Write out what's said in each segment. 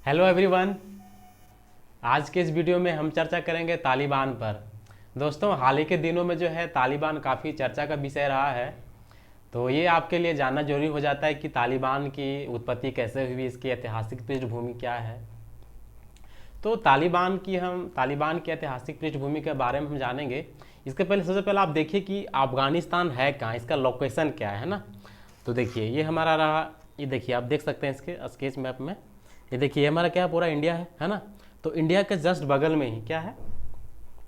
Hello everyone. आज के इस वीडियो में हम चर्चा करेंगे तालिबान पर। दोस्तों, हाल ही के दिनों में जो है तालिबान काफ़ी चर्चा का विषय रहा है। तो ये आपके लिए जानना जरूरी हो जाता है कि तालिबान की उत्पत्ति कैसे हुई, इसकी ऐतिहासिक पृष्ठभूमि क्या है। तो तालिबान की ऐतिहासिक पृष्ठभूमि के बारे में हम जानेंगे। इसके पहले सबसे पहले आप देखिए कि अफगानिस्तान है कहाँ, इसका लोकेशन क्या है ना। तो देखिए ये हमारा रहा, ये देखिए आप देख सकते हैं इसके स्केच मैप में। ये देखिए ये हमारा क्या है, पूरा इंडिया है ना। तो इंडिया के जस्ट बगल में ही क्या है,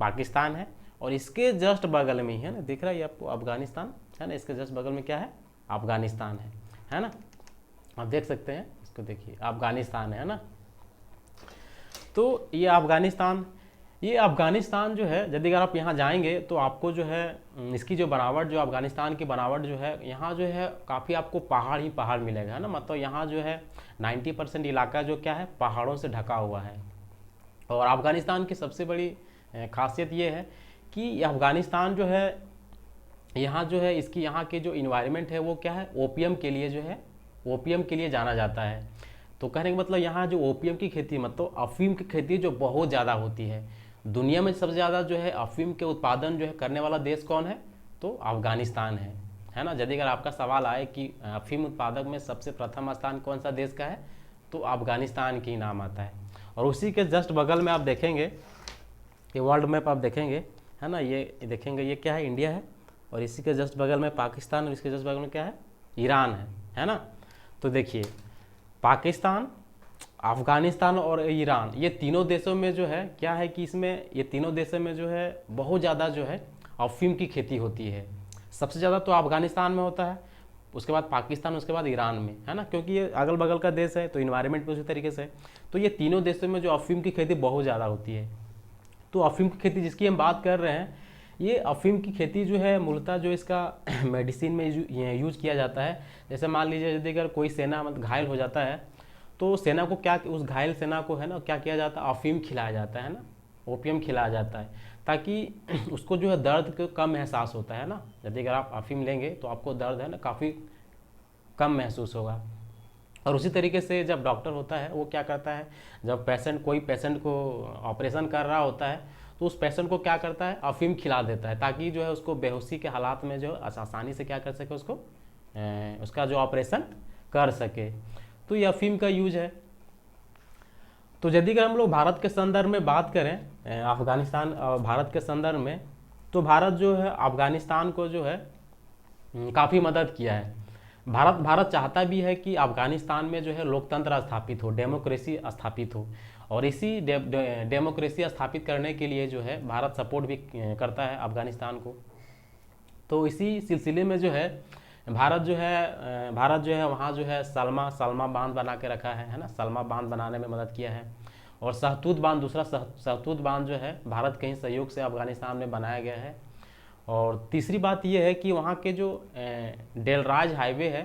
पाकिस्तान है। और इसके जस्ट बगल में ही है ना, दिख रहा है ये आपको, अफगानिस्तान है ना। इसके जस्ट बगल में क्या है, अफगानिस्तान है ना। आप देख सकते हैं इसको, देखिए अफगानिस्तान है ना। तो ये अफगानिस्तान जो है, यदि अगर आप यहाँ जाएंगे तो आपको जो है इसकी जो बनावट, जो अफगानिस्तान की बनावट जो है, यहाँ जो है काफ़ी आपको पहाड़ ही पहाड़ मिलेगा, है ना। मतलब यहाँ जो है 90% इलाका जो क्या है, पहाड़ों से ढका हुआ है। और अफगानिस्तान की सबसे बड़ी खासियत ये है कि अफगानिस्तान जो है, यहाँ जो है इसकी यहाँ के जो इन्वायरमेंट है वो क्या है, ओपीएम के लिए जो है, ओपीएम के लिए जाना जाता है। तो कहने का मतलब यहाँ जो ओपीएम की खेती, मतलब अफीम की खेती जो बहुत ज़्यादा होती है। दुनिया में सबसे ज़्यादा जो है अफीम के उत्पादन जो है करने वाला देश कौन है, तो अफगानिस्तान है ना। यदि अगर आपका सवाल आए कि अफीम उत्पादक में सबसे प्रथम स्थान कौन सा देश का है, तो अफगानिस्तान की नाम आता है। और उसी के जस्ट बगल में आप देखेंगे, ये वर्ल्ड मैप आप देखेंगे है ना, ये देखेंगे ये क्या है, इंडिया है। और इसी के जस्ट बगल में पाकिस्तान, और इसके जस्ट बगल में क्या है, ईरान है ना। तो देखिए पाकिस्तान, अफगानिस्तान और ईरान, ये तीनों देशों में जो है क्या है कि इसमें, ये तीनों देशों में जो है बहुत ज़्यादा जो है अफीम की खेती होती है। सबसे ज़्यादा तो अफगानिस्तान में होता है, उसके बाद पाकिस्तान, उसके बाद ईरान में, है ना। क्योंकि ये अगल बगल का देश है तो इन्वायरमेंट भी उसी तरीके से है। तो ये तीनों देशों में जो अफीम की खेती बहुत ज़्यादा होती है। तो अफीम की खेती जिसकी हम बात कर रहे हैं, ये अफीम की खेती जो है मूलतः जो इसका मेडिसिन में यूज किया जाता है। जैसे मान लीजिए यदि अगर कोई सेना मतलब घायल हो जाता है, तो सेना को क्या, उस घायल सेना को है ना क्या किया जाता है, अफीम खिलाया जाता है ना, ओपियम खिलाया जाता है, ताकि उसको जो है दर्द को कम एहसास होता है ना। यदि अगर आप अफीम लेंगे तो आपको दर्द है ना काफ़ी कम महसूस होगा। और उसी तरीके से जब डॉक्टर होता है वो क्या करता है, जब कोई पेशेंट को ऑपरेशन कर रहा होता है, तो उस पेशेंट को क्या करता है, अफीम खिला देता है, ताकि जो है उसको बेहोशी के हालात में जो आसानी से क्या कर सके, उसको उसका जो ऑपरेशन कर सके। तो ये अफीम का यूज है। तो यदि अगर हम लोग भारत के संदर्भ में बात करें, अफगानिस्तान और भारत के संदर्भ में, तो भारत जो है अफगानिस्तान को जो है काफ़ी मदद किया है। भारत चाहता भी है कि अफगानिस्तान में जो है लोकतंत्र स्थापित हो, डेमोक्रेसी स्थापित हो। और इसी डेमोक्रेसी स्थापित करने के लिए जो है भारत सपोर्ट भी करता है अफगानिस्तान को। तो इसी सिलसिले में जो है भारत जो है वहाँ जो है सलमा बांध बना के रखा है ना। सलमा बांध बनाने में मदद किया है। और सहतूत बांध, दूसरा सहतूत बांध जो है भारत के ही सहयोग से अफगानिस्तान में बनाया गया है। और तीसरी बात यह है कि वहाँ के जो डेलराज हाईवे है,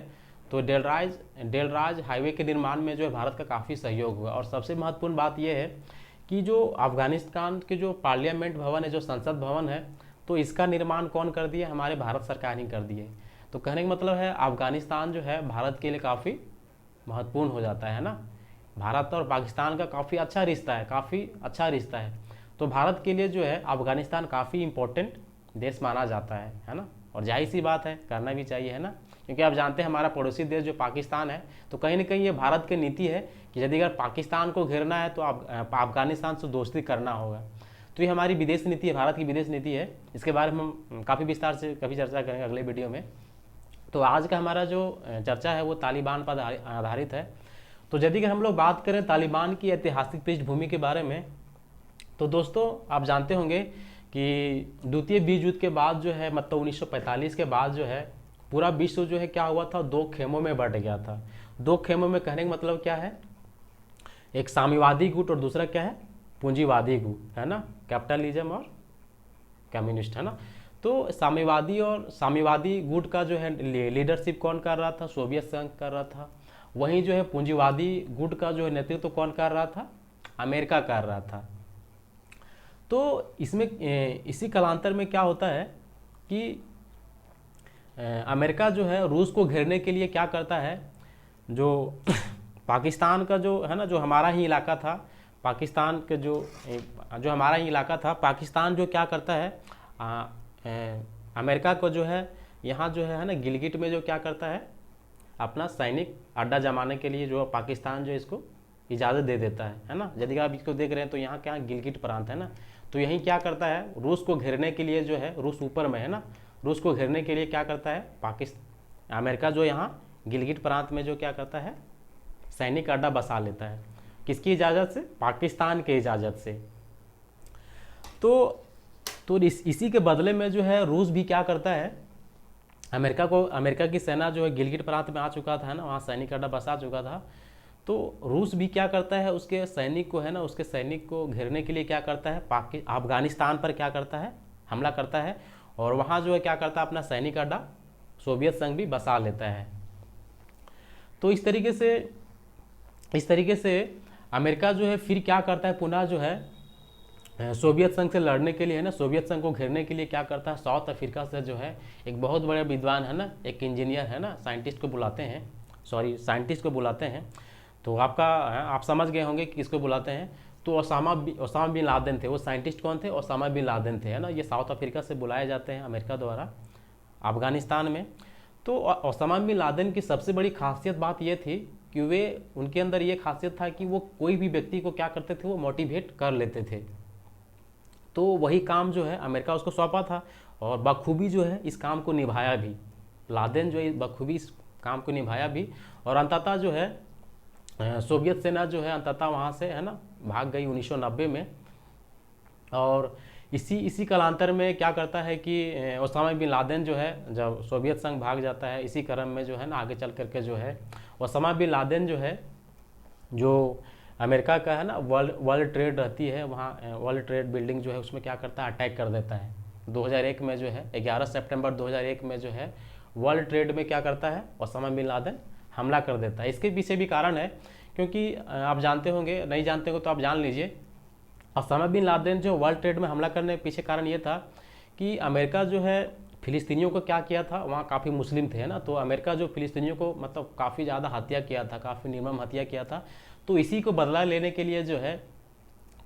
तो डेलराज हाईवे के निर्माण में जो है भारत का काफ़ी सहयोग हुआ। और सबसे महत्वपूर्ण बात यह है कि जो अफगानिस्तान के जो पार्लियामेंट भवन है, जो संसद भवन है, तो इसका निर्माण कौन कर दिया, हमारे भारत सरकार ही कर दी है। तो कहने का मतलब है अफगानिस्तान जो है भारत के लिए काफ़ी महत्वपूर्ण हो जाता है ना। भारत और पाकिस्तान का काफ़ी अच्छा रिश्ता है, काफ़ी अच्छा रिश्ता है। तो भारत के लिए जो है अफगानिस्तान काफ़ी इम्पोर्टेंट देश माना जाता है ना। और जाहिर सी बात है, करना भी चाहिए, है ना। क्योंकि आप जानते हैं हमारा पड़ोसी देश जो पाकिस्तान है, तो कहीं ना कहीं ये भारत की नीति है कि यदि अगर पाकिस्तान को घेरना है तो अफगानिस्तान से दोस्ती करना होगा। तो ये हमारी विदेश नीति है, भारत की विदेश नीति है। इसके बारे में हम काफ़ी विस्तार से कभी चर्चा करेंगे अगले वीडियो में। तो आज का हमारा जो चर्चा है वो तालिबान पर आधारित है। तो यदि अगर हम लोग बात करें तालिबान की ऐतिहासिक पृष्ठभूमि के बारे में, तो दोस्तों आप जानते होंगे कि द्वितीय विश्व युद्ध के बाद जो है, मतलब 1945 के बाद जो है पूरा विश्व जो है क्या हुआ था, दो खेमों में बंट गया था। दो खेमों में कहने का मतलब क्या है, एक साम्यवादी गुट और दूसरा क्या है, पूंजीवादी गुट, है ना। कैपिटलिज्म और कम्युनिस्ट, है ना। तो साम्यवादी गुट का जो है लीडरशिप कौन कर रहा था, सोवियत संघ कर रहा था। वहीं जो है पूंजीवादी गुट का जो है नेतृत्व कौन कर रहा था, अमेरिका कर रहा था। तो इसमें इसी कालांतर में क्या होता है कि अमेरिका जो है रूस को घेरने के लिए क्या करता है, जो पाकिस्तान का जो है ना, जो हमारा ही इलाका था, पाकिस्तान के जो हमारा ही इलाका था, पाकिस्तान जो क्या करता है, अमेरिका को जो है यहाँ जो है ना गिलगिट में जो क्या करता है, अपना सैनिक अड्डा जमाने के लिए जो पाकिस्तान जो इसको इजाज़त दे देता है ना। यदि आप इसको देख रहे हैं तो यहाँ क्या गिलगिट प्रांत है ना, तो यहीं क्या करता है, रूस को घेरने के लिए जो है, रूस ऊपर में है ना, रूस को घेरने के लिए क्या करता है, अमेरिका जो यहाँ गिलगिट प्रांत में जो क्या करता है, सैनिक अड्डा बसा लेता है। किसकी इजाज़त से? पाकिस्तान के इजाज़त से। तो इसी के बदले में जो है रूस भी क्या करता है, अमेरिका की सेना जो है गिलगिट प्रांत में आ चुका था ना, वहाँ सैनिक अड्डा बसा चुका था। तो रूस भी क्या करता है, उसके सैनिक को है ना, उसके सैनिक को घेरने के लिए क्या करता है, अफगानिस्तान पर क्या करता है, हमला करता है, और वहाँ जो है क्या करता है, अपना सैनिक अड्डा सोवियत संघ भी बसा लेता है। तो इस तरीके से अमेरिका जो है फिर क्या करता है, पुनः जो है सोवियत संघ से लड़ने के लिए है ना, सोवियत संघ को घेरने के लिए क्या करता है, साउथ अफ्रीका से जो है एक बहुत बड़े विद्वान है ना, एक इंजीनियर है ना, साइंटिस्ट को बुलाते हैं। तो आप समझ गए होंगे कि किसको बुलाते हैं। तो ओसामा बिन लादेन थे। वो साइंटिस्ट कौन थे? ओसामा बिन लादेन थे, है ना। ये साउथ अफ्रीका से बुलाए जाते हैं अमेरिका द्वारा अफगानिस्तान में। तो ओसामा बिन लादेन की सबसे बड़ी खासियत बात ये थी कि उनके अंदर ये खासियत था कि वो कोई भी व्यक्ति को क्या करते थे, वो मोटिवेट कर लेते थे। तो वही काम जो है अमेरिका उसको सौंपा था और बखूबी जो है इस काम को निभाया भी। लादेन जो है बखूबी इस काम को निभाया भी, और अंततः जो है सोवियत सेना जो है अंततः वहाँ से है ना भाग गई 1990 में। और इसी कालांतर में क्या करता है कि ओसामा बिन लादेन जो है, जब सोवियत संघ भाग जाता है, इसी क्रम में जो है ना आगे चल करके जो है ओसामा बिन लादेन जो है, जो अमेरिका का है ना वर्ल्ड ट्रेड रहती है, वहाँ वर्ल्ड ट्रेड बिल्डिंग जो है उसमें क्या करता है, अटैक कर देता है 2001 में जो है, 11 सितंबर 2001 में जो है वर्ल्ड ट्रेड में क्या करता है, ओसामा बिन लादेन हमला कर देता है। इसके पीछे भी कारण है, क्योंकि आप जानते होंगे, नहीं जानते हो तो आप जान लीजिए। ओसामा बिन लादेन जो वर्ल्ड ट्रेड में हमला करने के पीछे कारण ये था कि अमेरिका जो है फिलिस्तीनियों को क्या किया था, वहाँ काफ़ी मुस्लिम थे, है ना। तो अमेरिका जो फिलिस्तीनियों को मतलब काफ़ी ज़्यादा हत्या किया था, काफ़ी निर्मम हत्या किया था। तो इसी को बदला लेने के लिए जो है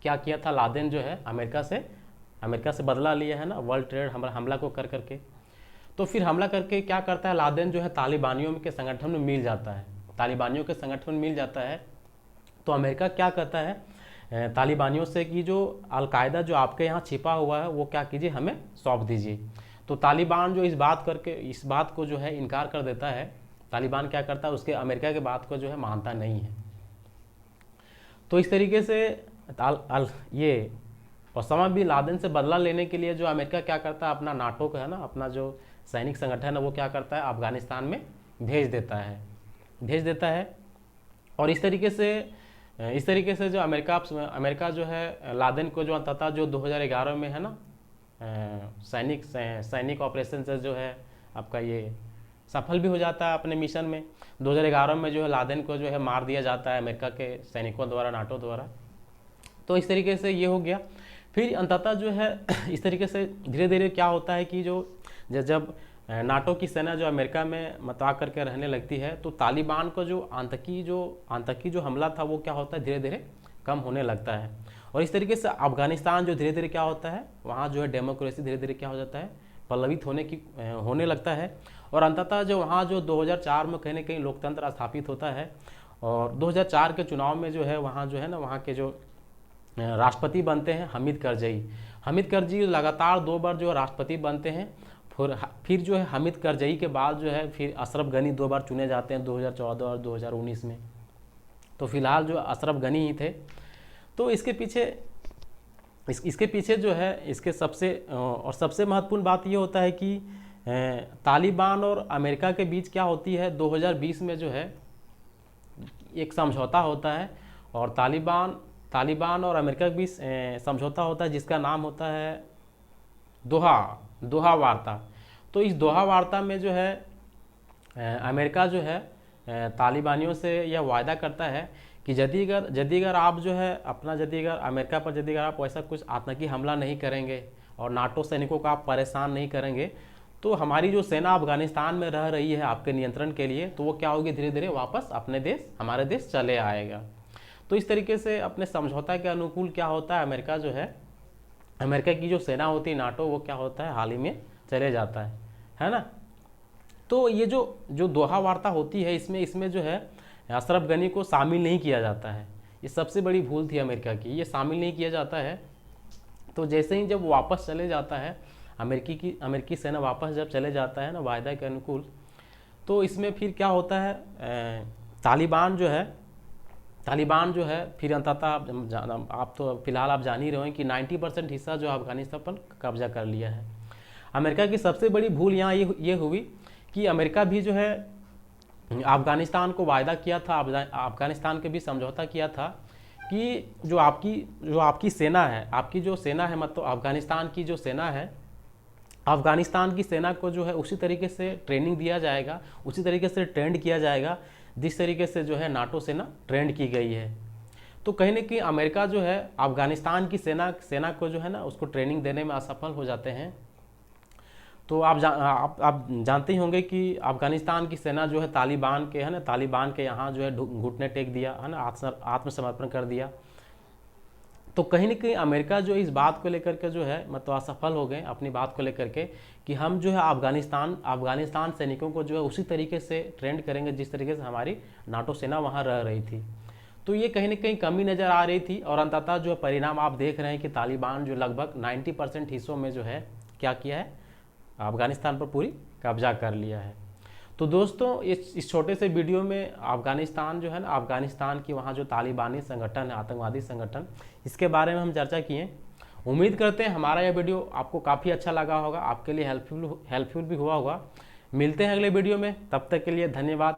क्या किया था, लादेन जो है अमेरिका से बदला लिया है ना वर्ल्ड ट्रेड हमला को कर करके। तो फिर हमला करके क्या करता है, लादेन जो है तालिबानियों के संगठन में मिल जाता है, तो अमेरिका क्या करता है, तालिबानियों से कि जो अलकायदा जो आपके यहाँ छिपा हुआ है वो क्या कीजिए, हमें सौंप दीजिए। तो तालिबान जो इस बात को जो है इनकार कर देता है। तालिबान क्या करता है, उसके अमेरिका के बात को जो है मानता नहीं है। तो इस तरीके से ये ओसामा बिन लादेन से बदला लेने के लिए जो अमेरिका क्या करता है, अपना नाटो का है ना, अपना जो सैनिक संगठन है वो क्या करता है, अफगानिस्तान में भेज देता है। और इस तरीके से जो अमेरिका जो है लादेन को जो अंततः जो 2011 में है ना सैनिक ऑपरेशन से जो है आपका ये सफल भी हो जाता है अपने मिशन में। 2011 में जो है लादेन को जो है मार दिया जाता है अमेरिका के सैनिकों द्वारा, नाटो द्वारा। तो इस तरीके से ये हो गया। फिर अंततः जो है इस तरीके से धीरे धीरे क्या होता है कि जब नाटो की सेना जो अमेरिका में मतवा करके रहने लगती है, तो तालिबान को जो आतंकी जो हमला था वो क्या होता है, धीरे धीरे कम होने लगता है। और इस तरीके से अफगानिस्तान जो धीरे धीरे क्या होता है, वहाँ जो है डेमोक्रेसी धीरे धीरे क्या हो जाता है, पल्लवित होने लगता है। और अंततः जो वहाँ जो 2004 में कहीं ना कहीं लोकतंत्र स्थापित होता है। और 2004 के चुनाव में जो है वहाँ जो है ना, वहाँ के जो राष्ट्रपति बनते हैं हामिद करज़ई लगातार 2 बार जो राष्ट्रपति बनते हैं। फिर जो है हामिद करज़ई के बाद जो है फिर अशरफ गनी 2 बार चुने जाते हैं 2014 और 2019 में। तो फिलहाल जो अशरफ गनी ही थे। तो इसके पीछे जो है इसके सबसे महत्वपूर्ण बात ये होता है कि तालिबान और अमेरिका के बीच क्या होती है, 2020 में जो है एक समझौता होता है। और तालिबान और अमेरिका के बीच समझौता होता है जिसका नाम होता है दोहा वार्ता। तो इस दोहा वार्ता में जो है अमेरिका जो है तालिबानियों से यह वायदा करता है कि यदि अगर आप जो है अमेरिका पर आप ऐसा कुछ आतंकी हमला नहीं करेंगे और नाटो सैनिकों को आप परेशान नहीं करेंगे, तो हमारी जो सेना अफगानिस्तान में रह रही है आपके नियंत्रण के लिए, तो वो क्या होगी, धीरे धीरे वापस अपने देश, हमारे देश चले आएगा। तो इस तरीके से अपने समझौता के अनुकूल क्या होता है, अमेरिका जो है, अमेरिका की जो सेना होती है नाटो, वो क्या होता है, हाल ही में चले जाता है ना। तो ये जो दोहा वार्ता होती है, इसमें जो है अशरफ गनी को शामिल नहीं किया जाता है। ये सबसे बड़ी भूल थी अमेरिका की, ये शामिल नहीं किया जाता है। तो जैसे ही जब वापस चले जाता है अमेरिकी सेना वापस जब चले जाता है ना वायदा के अनुकूल, तो इसमें फिर क्या होता है, तालिबान जो है फिर अंततः आप तो फिलहाल आप जान ही रहे हैं कि 90% हिस्सा जो अफगानिस्तान पर कब्जा कर लिया है। अमेरिका की सबसे बड़ी भूल यहाँ ये हुई कि अमेरिका भी जो है अफगानिस्तान को वायदा किया था, अफगानिस्तान के भी समझौता किया था कि जो आपकी सेना है, आपकी जो सेना है, मतलब अफगानिस्तान की जो सेना है, अफगानिस्तान की सेना को जो है उसी तरीके से ट्रेनिंग दिया जाएगा, उसी तरीके से ट्रेंड किया जाएगा जिस तरीके से जो है नाटो सेना ट्रेंड की गई है। तो कहीं ना कहीं अमेरिका जो है अफगानिस्तान की सेना को जो है ना उसको ट्रेनिंग देने में असफल हो जाते हैं। तो आप जानते ही होंगे कि अफगानिस्तान की सेना जो है तालिबान के यहाँ जो है घुटने टेक दिया है ना, आत्मसमर्पण कर दिया। तो कहीं ना कहीं अमेरिका जो इस बात को लेकर के जो है मतलब असफल हो गए अपनी बात को लेकर के कि हम जो है अफगानिस्तान सैनिकों को जो है उसी तरीके से ट्रेंड करेंगे जिस तरीके से हमारी नाटो सेना वहाँ रह रही थी। तो ये कहीं ना कहीं कमी नज़र आ रही थी और अंततः जो परिणाम आप देख रहे हैं कि तालिबान जो लगभग 90% हिस्सों में जो है क्या किया है, अफगानिस्तान पर पूरी कब्जा कर लिया है। तो दोस्तों इस छोटे से वीडियो में अफगानिस्तान जो है ना, अफगानिस्तान की वहाँ जो तालिबानी संगठन है, आतंकवादी संगठन, इसके बारे में हम चर्चा किए। उम्मीद करते हैं हमारा यह वीडियो आपको काफ़ी अच्छा लगा होगा, आपके लिए हेल्पफुल भी हुआ होगा। मिलते हैं अगले वीडियो में, तब तक के लिए धन्यवाद।